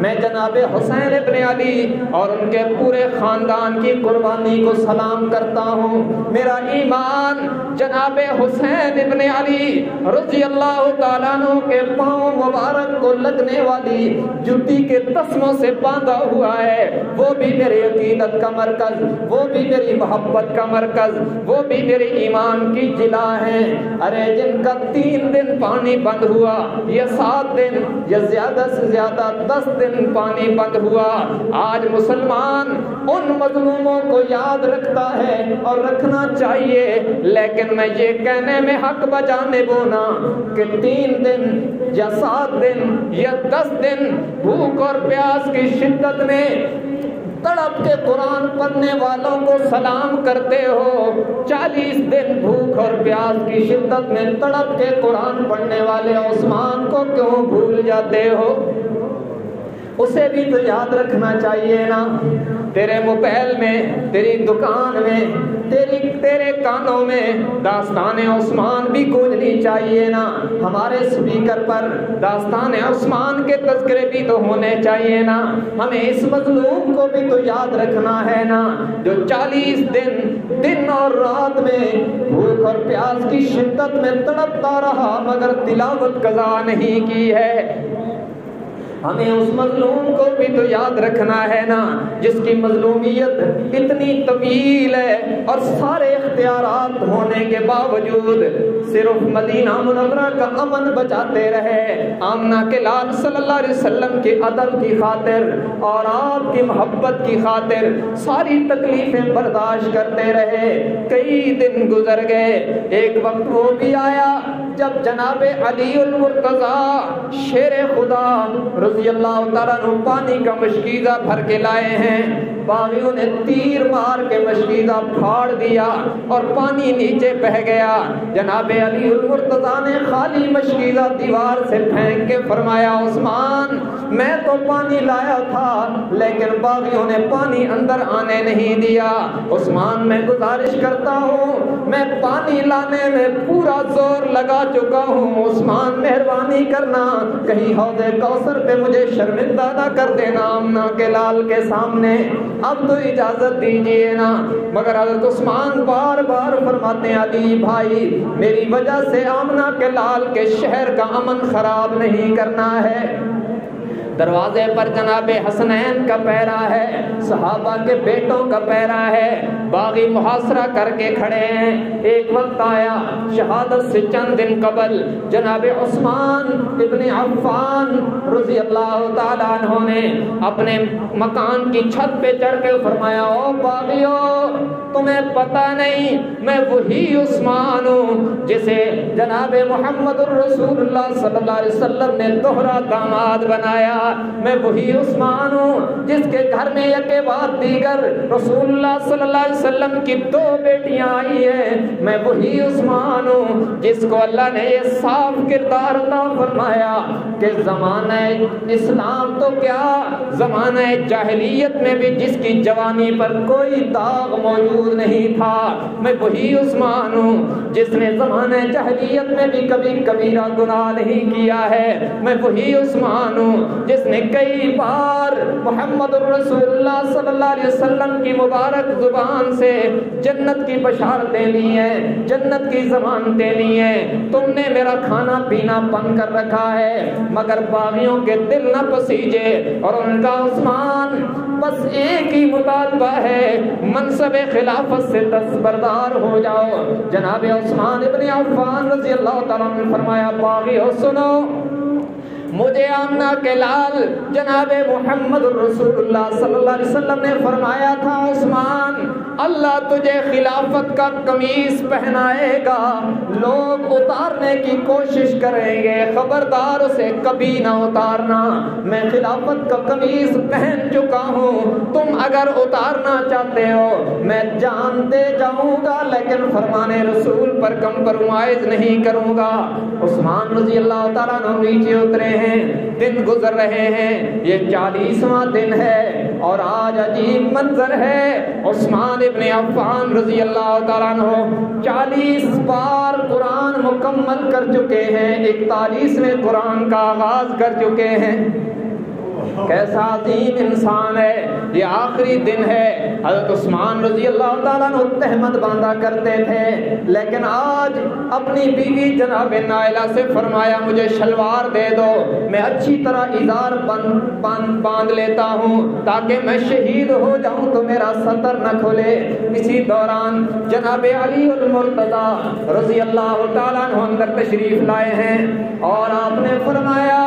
میں جناب حسین ابن علی اور ان کے پورے خاندان کی قربانی کو سلام کرتا ہوں۔ میرا ایمان جناب حسین ابن علی رضی اللہ تعالیٰ عنہ کے پاؤں مبارک کو لگنے والی جوتی کے تسموں سے باندھا ہوا ہے، وہ بھی میری عقیدت کا مرکز، وہ بھی میری محبت کا مرکز، وہ بھی میری ایمان کی جلا ہے۔ ارے جن کا 3 دن پانی بند ہوا یا 7 دن یا زیادہ سے زیادہ 10 دن پانی بند ہوا، آج مسلمان ان مظلوموں کو یاد رکھتا ہے اور رکھنا چاہیے، لیکن میں یہ کہنے میں حق بجانے بونا کہ 3 دن یا 7 دن یا 10 دن بھوک اور پیاس کی شدت میں تڑپ کے قرآن پڑھنے والوں کو سلام کرتے ہو، 40 دن بھوک اور پیاس کی شدت میں تڑپ کے قرآن پڑھنے والے عثمان کو کیوں بھول جاتے ہو؟ اسے بھی تو یاد رکھنا چاہیے نا۔ تیرے موبائل میں، تیری دکان میں، تیرے کانوں میں داستان عثمان بھی گونجنی چاہیے نا، ہمارے سپیکر پر داستان عثمان کے تذکرے بھی تو ہونے چاہیے نا۔ ہمیں اس مظلوم کو بھی تو یاد رکھنا ہے نا جو 40 دن اور رات میں بھوک اور پیاس کی شدت میں تڑپتا رہا مگر تلاوت قضا نہیں کی ہے۔ ہمیں اس مظلوم کو بھی تو یاد رکھنا ہے نا جس کی مظلومیت اتنی طویل ہے اور سارے اختیارات ہونے کے باوجود صرف مدینہ منورہ کا امن بچاتے رہے، آمنہ کے لال صلی اللہ علیہ وسلم کے ادب کی خاطر اور آپ کی محبت کی خاطر ساری تکلیفیں برداشت کرتے رہے۔ کئی دن گزر گئے، ایک وقت وہ بھی آیا جب جناب علی المرتضی شیر خدا رضی اللہ تعالیٰ عنہ پانی کا مشکیزہ بھر کے لائے ہیں، باغیوں نے تیر مار کے مشکیزہ پھاڑ دیا اور پانی نیچے بہہ گیا۔ جناب علی المرتضی نے خالی مشکیزہ دیوار سے پھینک کے فرمایا عثمان میں تو پانی لایا تھا لیکن باغیوں نے پانی اندر آنے نہیں دیا۔ عثمان میں گزارش کرتا ہوں میں پانی لانے میں پورا زور لگا چکا ہوں، عثمان مہربانی کرنا کہیں حوض کوثر پہ مجھے شرمندہ نہ کر دینا آمنہ کے لال کے سامنے، اب تو اجازت دیجئے نا۔ مگر حضرت عثمان بار بار فرماتے ہیں علی بھائی میری وجہ سے آمنہ کے لال کے شہر کا امن خراب نہیں کرنا ہے۔ دروازے پر جناب حسنین کا پیرا ہے، صحابہ کے بیٹوں کا پیرا ہے، باغی محاصرہ کر کے کھڑے ہیں۔ ایک وقت آیا شہادت سے چند دن قبل جناب عثمان ابن عفان رضی اللہ تعالیٰ عنہ نے اپنے مکان کی چھت پہ چڑھ کے فرمایا او باغیو تمہیں پتہ نہیں میں وہی عثمان ہوں جسے جناب محمد الرسول اللہ صلی اللہ علیہ وسلم نے دوہرا داماد بنایا، میں وہی عثمان ہوں جس کے گھر میں یکے بعد دیگر رسول اللہ صلی اللہ علیہ وسلم کی 2 بیٹیاں آئی ہیں، میں وہی عثمان ہوں جس کو اللہ نے یہ صاف کردار عطا فرمایا کہ زمانہ اسلام تو کیا زمانہ جاہلیت میں بھی جس کی جوانی پر کوئی داغ موجود موجود نہیں تھا۔ میں وہی عثمان ہوں جس نے زمانہ جاہلیت میں بھی کبھی کبیرہ گناہ نہیں کیا ہے۔ میں وہی عثمان ہوں جس نے کئی بار محمد الرسول اللہ صلی اللہ علیہ وسلم کی مبارک زبان سے جنت کی بشارتیں لی ہیں، جنت کی ضمانتیں لی ہیں۔ تم نے میرا کھانا پینا بند کر رکھا ہے مگر باغیوں کے دل نہ پسیجے، اور ان کا عثمان بس ایک ہی مطالبہ ہے، منصب خلافت سے دستبردار ہو جاؤ۔ جناب عثمان ابن عفان رضی اللہ تعالیٰ عنہ نے فرمایا باغیوں سنو، مجھے آمنہ کے لال جناب محمد الرسول اللہ صلی اللہ علیہ وسلم نے فرمایا تھا عثمان اللہ تجھے خلافت کا قمیص پہنائے گا، لوگ اتارنے کی کوشش کریں گے، خبردار اسے کبھی نہ اتارنا، میں خلافت کا قمیص پہن چکا ہوں، تم اگر اتارنا چاہتے ہو میں جان دے جاؤں گا لیکن فرمان رسول پر کمپرومائز نہیں کروں گا۔ عثمان رضی اللہ تعالیٰ عنہ نیچے اترے ہیں، دن گزر رہے ہیں، یہ 40واں دن ہے اور آج عجیب منظر ہے۔ عثمان ابن عفان رضی اللہ تعالیٰ عنہ 40 بار قرآن مکمل کر چکے ہیں، 41ویں قرآن کا آغاز کر چکے ہیں۔ کیسا عظیم انسان ہے، یہ آخری دن ہے۔ حضرت عثمان رضی اللہ تعالیٰ عنہ تہمت باندھا کرتے تھے لیکن آج اپنی بیوی جناب نائلہ سے فرمایا مجھے شلوار دے دو، میں اچھی طرح ازار باندھ لیتا ہوں تاکہ میں شہید ہو جاؤں تو میرا سطر نہ کھلے۔ اسی دوران جناب علی المرتضی رضی اللہ تعالیٰ عنہ اندر تشریف لائے ہیں اور آپ نے فرمایا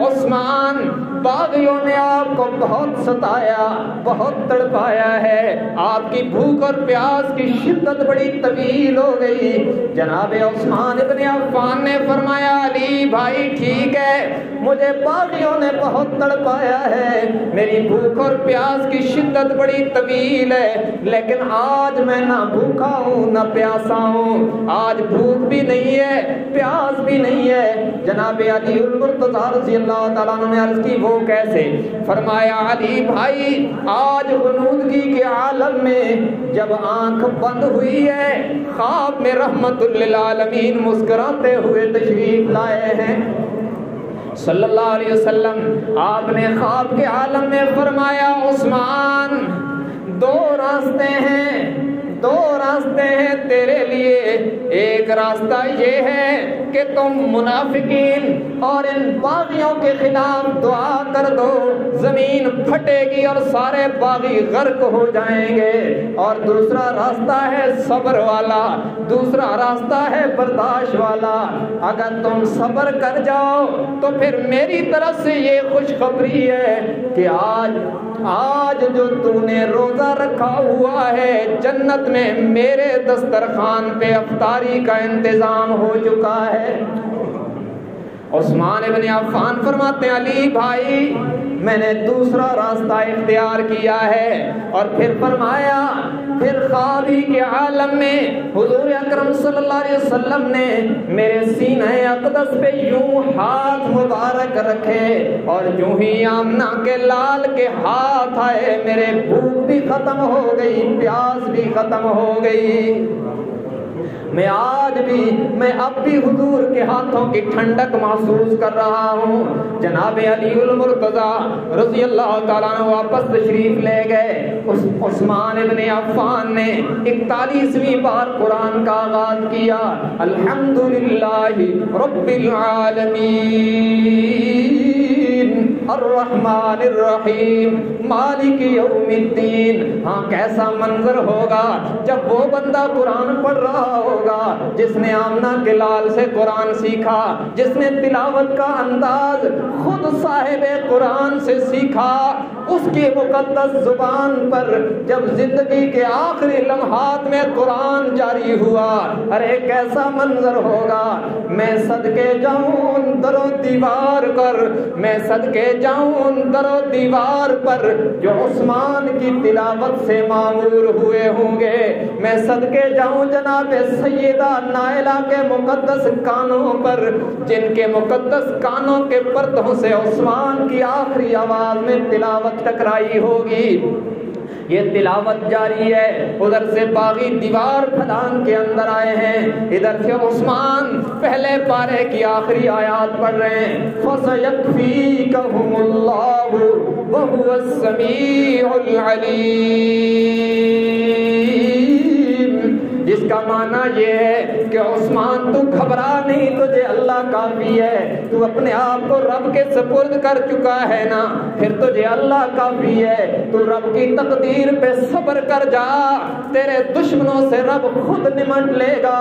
عثمان باغیوں نے آپ کو بہت ستایا، بہت تڑپایا ہے، آپ کی بھوک اور پیاس کی شدت بڑی طویل ہو گئی۔ جناب عثمان ابن عفان نے فرمایا علی بھائی ٹھیک ہے، مجھے باغیوں نے بہت تڑپایا ہے، میری بھوک اور پیاس کی شدت بڑی طویل ہے، لیکن آج میں نہ بھوکا ہوں نہ پیاسا ہوں، آج بھوک بھی نہیں ہے پیاس بھی نہیں ہے۔ جناب علی المرتضی رضی اللہ تعالیٰ عنہ نے عرض کی وہ کیسے؟ فرمایا علی بھائی آج غنودگی کے عالم میں جب آنکھ بند ہوئی ہے خواب میں رحمت للعالمین مسکراتے ہوئے تشریف لائے ہیں صلی اللہ علیہ وسلم۔ آپ نے خواب کے عالم میں فرمایا عثمان دو راستے ہیں تیرے لیے، ایک راستہ یہ ہے کہ تم منافقین اور ان باغیوں کے خلاف دعا کر دو، زمین پھٹے گی اور سارے باغی غرق ہو جائیں گے، اور دوسرا راستہ ہے صبر والا، دوسرا راستہ ہے برداشت والا، اگر تم صبر کر جاؤ تو پھر میری طرف سے یہ خوشخبری ہے کہ آج جو تو نے روزہ رکھا ہوا ہے جنت میں میرے دسترخوان پہ افطاری کا انتظام ہو چکا ہے۔ عثمان ابن عفان فرماتے ہیں علی بھائی میں نے دوسرا راستہ اختیار کیا ہے، اور پھر فرمایا پھر خوابی کے عالم میں حضور اکرم صلی اللہ علیہ وسلم نے میرے سینہ اقدس پہ یوں ہاتھ مبارک رکھے اور یوں ہی آمنہ کے لال کے ہاتھ آئے، میرے بھوک بھی ختم ہو گئی پیاس بھی ختم ہو گئی۔ میں اب بھی حضور کے ہاتھوں کی ٹھنڈک محسوس کر رہا ہوں۔ جناب علی المرتضی رضی اللہ تعالیٰ عنہ واپس تشریف لے گئے۔ عثمان ابن عفان نے 41ویں بار قرآن کا آغاز کیا، الحمدللہ رب العالمین الرحمن الرحیم مالک یوم الدین۔ ہاں کیسا منظر ہوگا جب وہ بندہ قرآن پڑھ رہا ہوگا جس نے آمنہ کے لال سے قرآن سیکھا، جس نے تلاوت کا انداز خود صاحب قرآن سے سیکھا، اس کی مقدس زبان پر جب زندگی کے آخری لمحات میں قرآن جاری ہوا، ارے کیسا منظر ہوگا۔ میں صدقے جاؤں در و دیوار پر، میں صدقے جاؤں در و دیوار پر جو عثمان کی تلاوت سے معمور ہوئے ہوں گے، میں صدقے جاؤں جناب سیدہ نائلہ کے مقدس کانوں پر جن کے مقدس کانوں کے پرتوں سے عثمان کی آخری آواز میں تلاوت ٹکرائی ہوگی۔ یہ تلاوت جاری ہے. ادھر سے باغی دیوار پھلان کے اندر آئے ہیں, ادھر سے عثمان پہلے پارے کی آخری آیات پڑھ رہے ہیں. فَسَيَكْفِيكَهُمُ اللَّهُ وَهُوَ السَّمِيعُ الْعَلِيمُ, جس کا معنی یہ ہے کہ عثمان تو گھبرا نہیں, تجھے اللہ کافی ہے. تو اپنے آپ کو رب کے سپرد کر چکا ہے نا, پھر تجھے اللہ کافی ہے. تو رب کی تقدیر پہ صبر کر جا, تیرے دشمنوں سے رب خود نمٹ لے گا.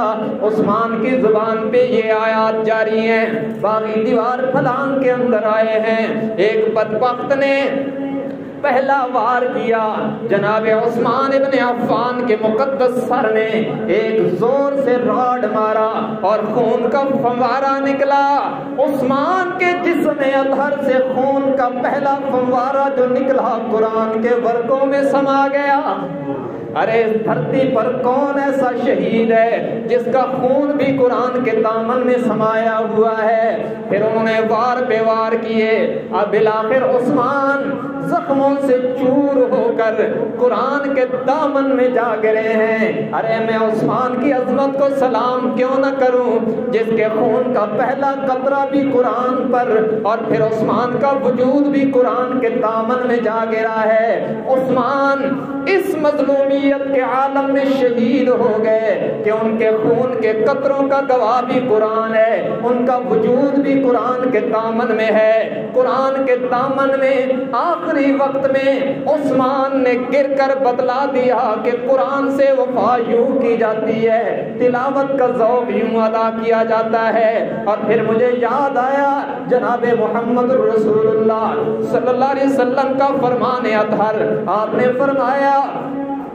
عثمان کی زبان پہ یہ آیات جاری ہیں. باغی دیوار پھلان کے اندر آئے ہیں. ایک بدبخت نے پہلا وار کیا, جناب عثمان ابن عفان کے مقدس سر نے ایک زور سے راڈ مارا اور خون کا فوارہ نکلا. عثمان کے جسم اطہر سے خون کا پہلا فوارہ جو نکلا قرآن کے ورقوں میں سما گیا. ارے اس دھرتی پر کون ایسا شہید ہے جس کا خون بھی قرآن کے دامن میں سمایا ہوا ہے. پھر انہوں نے وار پہ وار کیے. اب بالآخر عثمان زخموں سے چور ہو کر قرآن کے دامن میں جا گرے ہیں. ارے میں عثمان کی عظمت کو سلام کیوں نہ کروں جس کے خون کا پہلا قطرہ بھی قرآن پر, اور پھر عثمان کا وجود بھی قرآن کے دامن میں جا گرا ہے. عثمان اس مظلومیت کے عالم میں شہید ہو گئے کہ ان کے خون کے قطروں کا گواہ بھی قرآن ہے, ان کا وجود بھی قرآن کے دامن میں ہے. قرآن کے دامن میں آخری وقت میں عثمان نے گر کر بتلا دیا کہ قرآن سے وفا یوں کی جاتی ہے, تلاوت کا ذوق یوں ادا کیا جاتا ہے. اور پھر مجھے یاد آیا جناب محمد رسول اللہ صلی اللہ علیہ وسلم کا فرمان اطہر. آپ نے فرمایا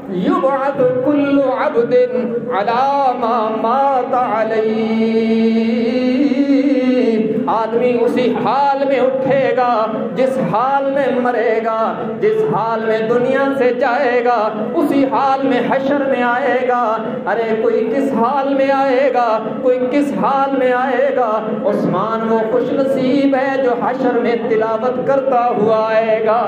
یبعث کل عبد علی ما مات علیہ, آدمی اسی حال میں اٹھے گا جس حال میں مرے گا, جس حال میں دنیا سے جائے گا اسی حال میں حشر میں آئے گا. ارے کوئی کس حال میں آئے گا, کوئی کس حال میں آئے گا. عثمان وہ خوش نصیب ہے جو حشر میں تلاوت کرتا ہوا آئے گا.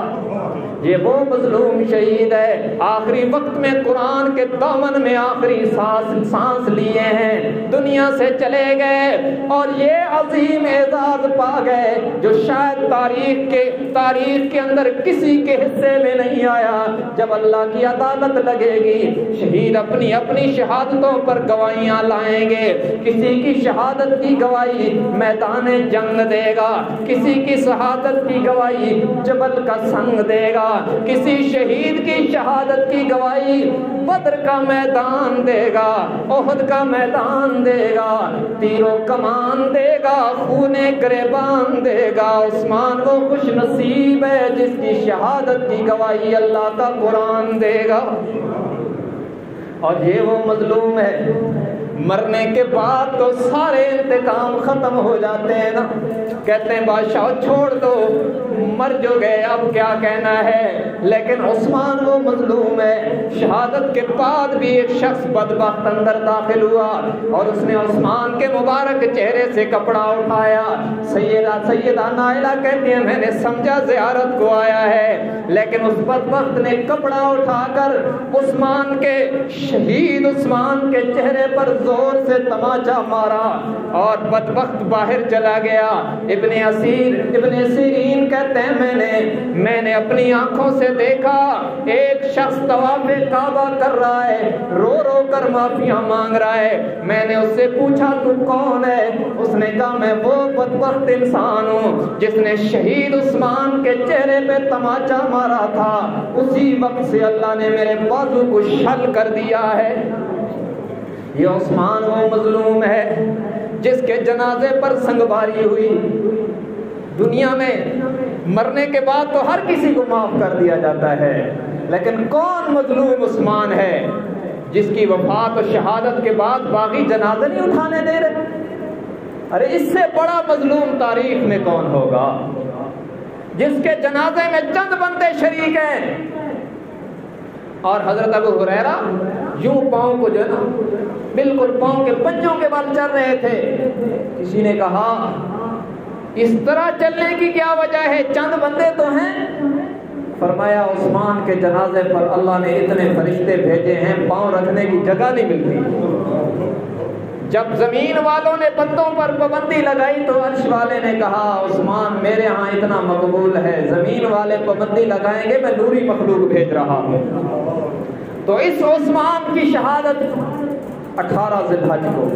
یہ وہ مظلوم شہید ہے, آخری وقت میں قرآن کے دامن میں آخری سانس لیے ہیں, دنیا سے چلے گئے اور یہ عظیم اعزاز پا گئے جو شاید تاریخ کے اندر کسی کے حصے میں نہیں آیا. جب اللہ کی عدالت لگے گی شہید اپنی اپنی شہادتوں پر گواہیاں لائیں گے. کسی کی شہادت کی گواہی میدان جنگ دے گا, کسی کی شہادت کی گواہی جبل کا سنگ دے گا, کسی شہید کی شہادت کی گواہی بدر کا میدان دے گا, احد کا میدان دے گا, تیروں کمان دے گا, خونے گریبان دے گا. عثمان وہ خوش نصیب ہے جس کی شہادت کی گواہی اللہ کا قرآن دے گا. اور یہ وہ مظلوم ہے مرنے کے بعد تو سارے انتقام ختم ہو جاتے ہیں نا, کہتے ہیں بادشاہ چھوڑ دو, مر جو گئے اب کیا کہنا ہے. لیکن عثمان وہ مظلوم ہے, شہادت کے بعد بھی ایک شخص بدبخت اندر داخل ہوا اور اس نے عثمان کے مبارک چہرے سے کپڑا اٹھایا. سیدہ نائلہ کہتی ہیں میں نے سمجھا زیارت کو آیا ہے, لیکن اس بدبخت نے کپڑا اٹھا کر عثمان کے شہید عثمان کے چہرے پر زور سے تماچا مارا اور بدبخت باہر چلا گیا. ابن سیرین کہتے ہیں میں نے اپنی آنکھوں سے دیکھا ایک شخص طواف کعبہ کر رہا ہے, رو رو کر معافیاں مانگ رہا ہے. میں نے اس سے پوچھا تو کون ہے؟ اس نے کہا میں وہ بدبخت انسان ہوں جس نے شہید عثمان کے چہرے پہ تماچا مارا تھا. اسی وقت سے اللہ نے میرے بازو کو شل کر دیا ہے. یہ عثمان وہ مظلوم ہے جس کے جنازے پر سنگباری ہوئی. دنیا میں مرنے کے بعد تو ہر کسی کو معاف کر دیا جاتا ہے, لیکن کون مظلوم عثمان ہے جس کی وفات و شہادت کے بعد باقی جنازے نہیں اٹھانے دے رہے. ارے اس سے بڑا مظلوم تاریخ میں کون ہوگا جس کے جنازے میں چند بندے شریک ہیں. اور حضرت ابو ہریرہ یوں پاؤں کو جو ہے نا بالکل پاؤں کے پنجوں کے بل چل رہے تھے. کسی نے کہا اس طرح چلنے کی کیا وجہ ہے, چند بندے تو ہیں. فرمایا عثمان کے جنازے پر اللہ نے اتنے فرشتے بھیجے ہیں پاؤں رکھنے کی جگہ نہیں ملتی۔ جب زمین والوں نے بندوں پر پابندی لگائی تو عرش والے نے کہا عثمان میرے ہاں اتنا مقبول ہے، زمین والے پابندی لگائیں گے میں نوری مخلوق بھیج رہا ہوں۔ تو اس عثمان کی شہادت 18 ذی الحج کو،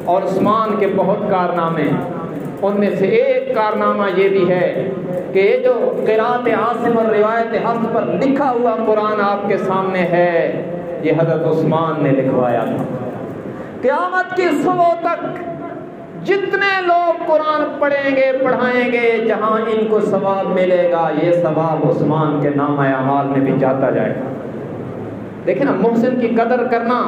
اور عثمان کے بہت کارنامے، ان میں سے ایک کارنامہ یہ بھی ہے کہ یہ جو قراءت عاصم اور روایت حفص پر لکھا ہوا قرآن آپ کے سامنے ہے یہ حضرت عثمان نے لکھوایا تھا۔ قیامت کی صبح تک جتنے لوگ قرآن پڑھیں گے پڑھائیں گے جہاں ان کو ثواب ملے گا یہ ثواب عثمان کے نامہ اعمال میں بھی جاتا جائے گا۔ دیکھیں نا، محسن کی قدر کرنا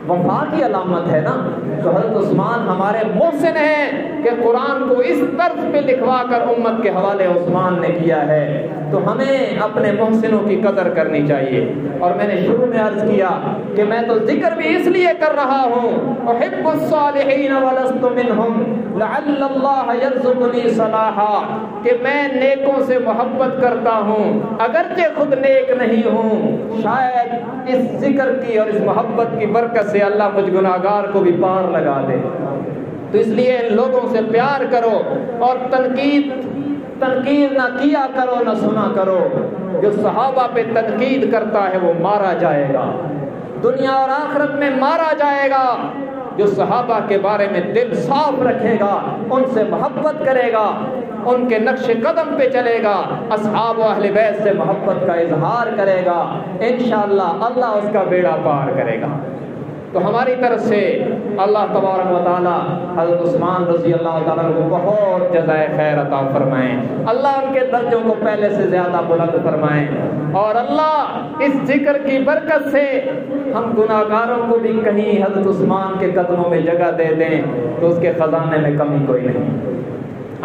وفا کی علامت ہے نا۔ تو حضرت عثمان ہمارے محسن ہیں کہ قرآن کو اس طرز پہ لکھوا کر امت کے حوالے عثمان نے کیا ہے۔ تو ہمیں اپنے محسنوں کی قدر کرنی چاہیے۔ اور میں نے شروع میں عرض کیا کہ میں تو ذکر بھی اس لیے کر رہا ہوں احب الصالحین ولست منہم لعل اللہ یرزقنی صلاحا، کہ میں نیکوں سے محبت کرتا ہوں اگرچہ خود نیک نہیں ہوں، شاید اس ذکر کی اور اس محبت کی برکت سے اللہ مجھ گناہگار کو بھی پار لگا دے۔ تو اس لیے ان لوگوں سے پیار کرو اور تنقید نہ کیا کرو نہ سنا کرو۔ جو صحابہ پہ تنقید کرتا ہے وہ مارا جائے گا، دنیا اور آخرت میں مارا جائے گا۔ جو صحابہ کے بارے میں دل صاف رکھے گا، ان سے محبت کرے گا، ان کے نقش قدم پہ چلے گا، اصحاب و اہل بیت سے محبت کا اظہار کرے گا، انشاءاللہ اللہ اس کا بیڑا پار کرے گا۔ تو ہماری طرف سے اللہ تبارک و تعالی حضرت عثمان رضی اللہ تعالیٰ کو بہت جزائے خیر عطا فرمائیں، اللہ ان کے درجوں کو پہلے سے زیادہ بلند فرمائیں، اور اللہ اس ذکر کی برکت سے ہم گناہگاروں کو بھی کہیں حضرت عثمان کے قدموں میں جگہ دے دیں تو اس کے خزانے میں کمی کوئی نہیں۔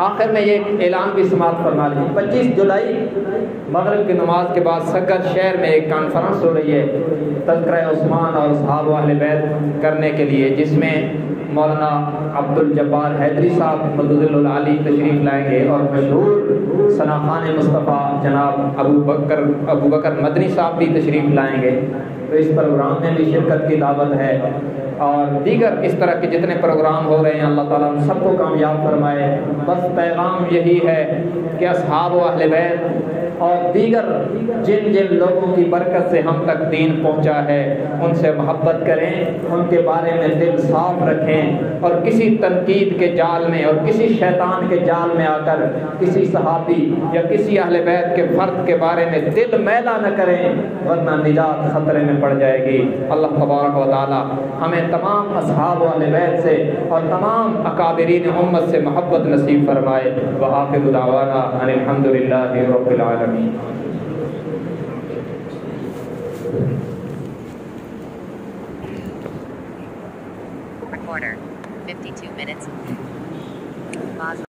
آخر میں یہ اعلان بھی سماعت فرما لیجیے، 25 جولائی مغرب کی نماز کے بعد سکر شہر میں ایک کانفرنس ہو رہی ہے تذکرہ عثمان اور اصحاب اہل بیت کرنے کے لیے، جس میں مولانا عبد الجبار حیدری صاحب مدد العالی تشریف لائیں گے اور مشہور ثناخان مصطفیٰ جناب ابو بکر مدنی صاحب بھی تشریف لائیں گے۔ تو اس پروگرام میں بھی شرکت کی دعوت ہے، اور دیگر اس طرح کے جتنے پروگرام ہو رہے ہیں اللہ تعالیٰ ہم سب کو کامیاب فرمائے۔ بس پیغام یہی ہے کہ اصحاب و اہل بیت اور دیگر جن لوگوں کی برکت سے ہم تک دین پہنچا ہے ان سے محبت کریں، ان کے بارے میں دل صاف رکھیں، اور کسی تنقید کے جال میں اور کسی شیطان کے جال میں آ کر کسی صحابی یا کسی اہل بیت کے فرد کے بارے میں دل میلا نہ کریں، ورنہ نجات خطرے میں پڑ جائے گی۔ اللہ تبارک و تعالی ہمیں تمام اصحاب و اہل بیت سے اور تمام اکابرین امت سے محبت نصیب فرمائے۔ وآخر دعوانا ان الحمد للہ رب العالمین۔ Recorder, 52 minutes.